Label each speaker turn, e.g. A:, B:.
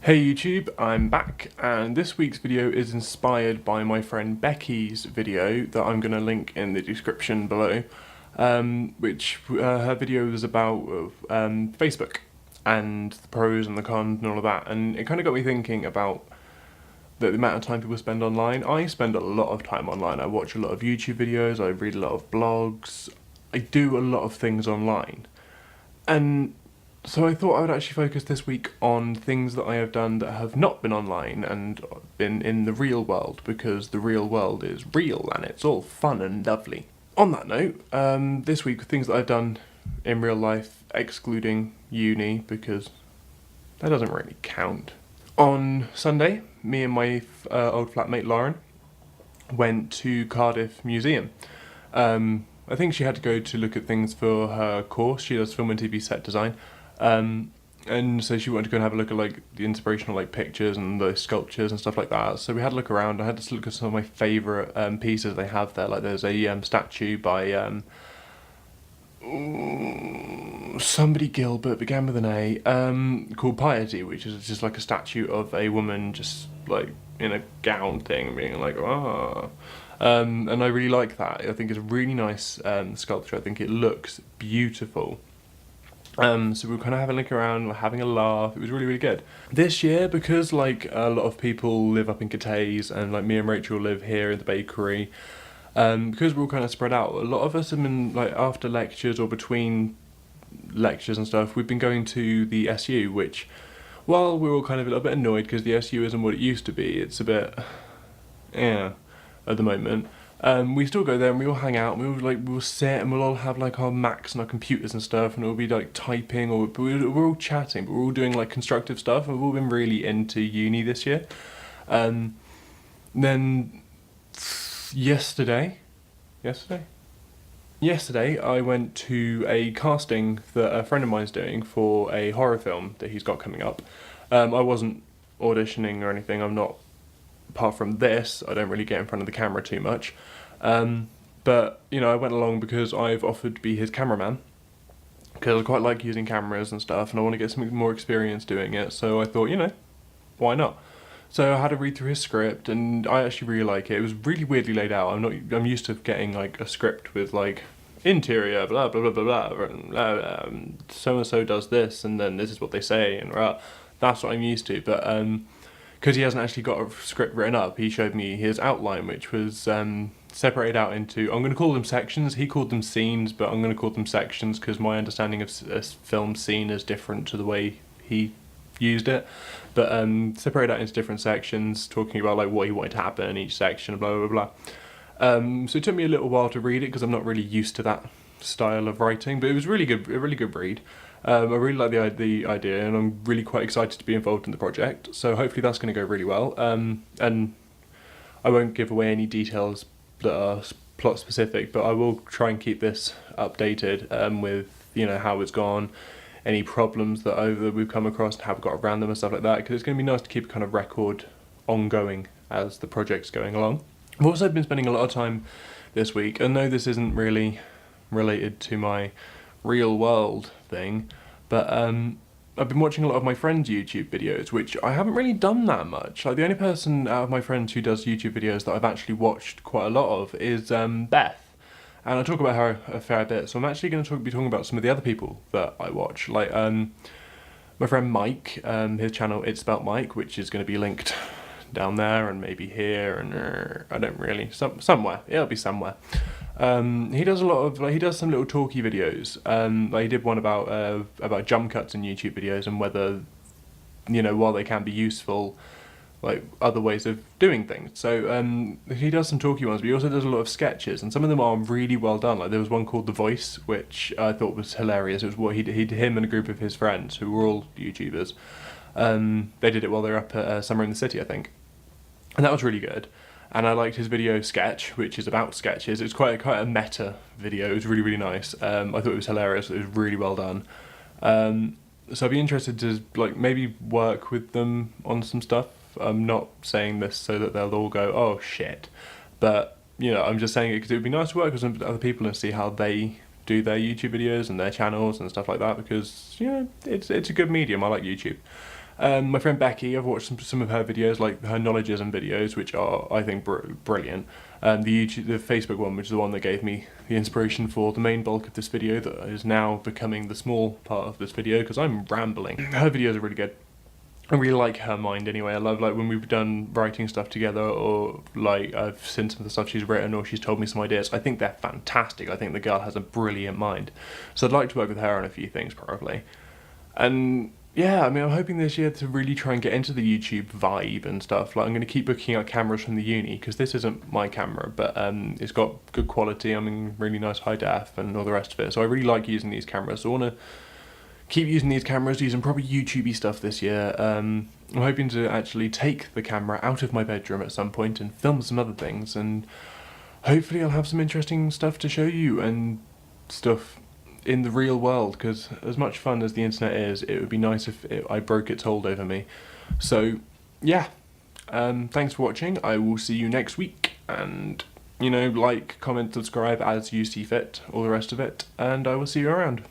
A: Hey YouTube, I'm back, and this week's video is inspired by my friend Becky's video that I'm going to link in the description below, which her video was about Facebook and the pros and the cons and all of that, and it kind of got me thinking about the amount of time people spend online. I spend a lot of time online. I watch a lot of YouTube videos, I read a lot of blogs, I do a lot of things online, and so I thought I would actually focus this week on things that I have done that have not been online and been in the real world, because the real world is real and it's all fun and lovely. On that note, this week, things that I've done in real life, excluding uni, because that doesn't really count. On Sunday, me and my old flatmate Lauren went to Cardiff Museum. I think she had to go to look at things for her course. She does film and TV set design. And so she wanted to go and have a look at like the inspirational like pictures and the sculptures and stuff like that. So we had a look around. I had to look at some of my favourite pieces they have there. Like there's a statue by somebody Gilbert, began with an A, called Piety, which is just like a statue of a woman just like in a gown thing, being like ah. And I really like that. I think it's a really nice sculpture. I think it looks beautiful. So we were kind of having a look around, having a laugh. It was really, really good. This year, because like a lot of people live up in Cathays and like me and Rachel live here in the bakery, because we're all kind of spread out, a lot of us have been like after lectures or between lectures and stuff, we've been going to the SU, which while we're all kind of a little bit annoyed because the SU isn't what it used to be, it's a bit, yeah, at the moment. We still go there and we all hang out and we'll sit and we'll all have like our Macs and our computers and stuff, and it'll be like typing, or we're all chatting, but we're all doing like constructive stuff, and we've all been really into uni this year. Then yesterday I went to a casting that a friend of mine's doing for a horror film that he's got coming up. I wasn't auditioning or anything. I'm not, apart from this, I don't really get in front of the camera too much. But, you know, I went along because I've offered to be his cameraman, because I quite like using cameras and stuff, and I want to get some more experience doing it, so I thought, you know, why not? So I had to read through his script, and I actually really like it. It was really weirdly laid out. I'm used to getting, like, a script with, like, interior, blah, blah, blah, blah, blah, and so-and-so does this, and then this is what they say, and that's what I'm used to, but, because he hasn't actually got a script written up, he showed me his outline, which was separated out into, I'm going to call them sections. He called them scenes, but I'm going to call them sections because my understanding of a film scene is different to the way he used it. But separated out into different sections, talking about like what he wanted to happen in each section, blah, blah, blah, blah. So it took me a little while to read it because I'm not really used to that style of writing, but it was really good, a really good read. I really like the idea, and I'm really quite excited to be involved in the project, so hopefully that's going to go really well. And I won't give away any details that are plot specific, but I will try and keep this updated with, you know, how it's gone, any problems that we've come across and how we got around them and stuff like that, because it's going to be nice to keep a kind of record ongoing as the project's going along. I've also been spending a lot of time this week, and no, this isn't really related to my real world thing, but I've been watching a lot of my friends' YouTube videos, which I haven't really done that much. Like the only person out of my friends who does YouTube videos that I've actually watched quite a lot of is Beth, and I talk about her a fair bit. So I'm actually going to be talking about some of the other people that I watch, like my friend Mike, his channel It's About Mike, which is going to be linked down there and maybe here and I don't really, somewhere, it'll be somewhere. He does a lot of, like, he does some little talky videos. Like he did one about jump cuts in YouTube videos and whether, you know, while they can be useful, like other ways of doing things. So he does some talky ones, but he also does a lot of sketches, and some of them are really well done. Like there was one called The Voice, which I thought was hilarious. It was what him and a group of his friends who were all YouTubers. They did it while they were up at Summer in the City, I think, and that was really good. And I liked his video Sketch, which is about sketches. It's quite a meta video. It was really, really nice. I thought it was hilarious. It was really well done. So I'd be interested to like maybe work with them on some stuff. I'm not saying this so that they'll all go, oh shit, but you know, I'm just saying it because it would be nice to work with some other people and see how they do their YouTube videos and their channels and stuff like that, because you know it's a good medium. I like YouTube. My friend Becky, I've watched some of her videos, like her knowledgeism videos, which are, I think, brilliant. The Facebook one, which is the one that gave me the inspiration for the main bulk of this video, that is now becoming the small part of this video, because I'm rambling. Her videos are really good. I really like her mind anyway. I love, like, when we've done writing stuff together, or like I've seen some of the stuff she's written, or she's told me some ideas. I think they're fantastic. I think the girl has a brilliant mind. So I'd like to work with her on a few things, probably. And yeah, I mean, I'm hoping this year to really try and get into the YouTube vibe and stuff. Like, I'm going to keep booking out cameras from the uni, because this isn't my camera, but it's got good quality. I mean, really nice high def and all the rest of it. So I really like using these cameras. So I want to keep using these cameras, using probably YouTube-y stuff this year. I'm hoping to actually take the camera out of my bedroom at some point and film some other things, and hopefully I'll have some interesting stuff to show you and stuff in the real world, because as much fun as the internet is, it would be nice if I broke its hold over me. So yeah, thanks for watching. I will see you next week, and you know, like, comment, subscribe as you see fit, all the rest of it, and I will see you around.